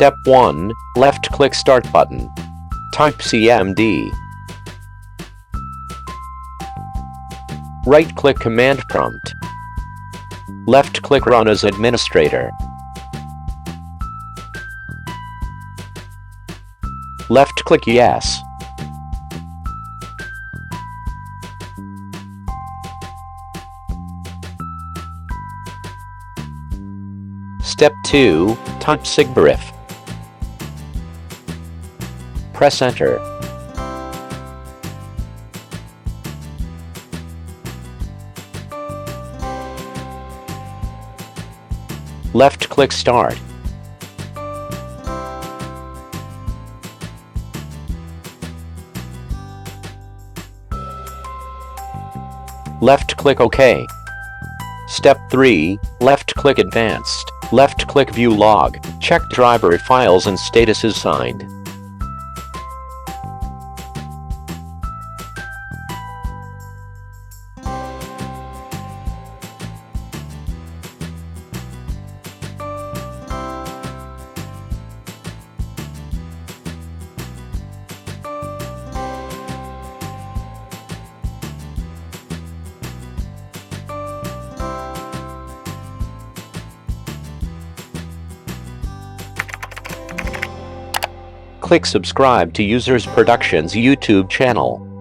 Step 1. Left-click Start button. Type CMD. Right-click Command Prompt. Left-click Run as Administrator. Left-click Yes. Step 2. Type sigverif. Press Enter. Left-click Start. Left-click OK. Step 3. Left-click Advanced. Left-click View Log. Check driver files and status is signed. Click subscribe to Users Productions YouTube channel.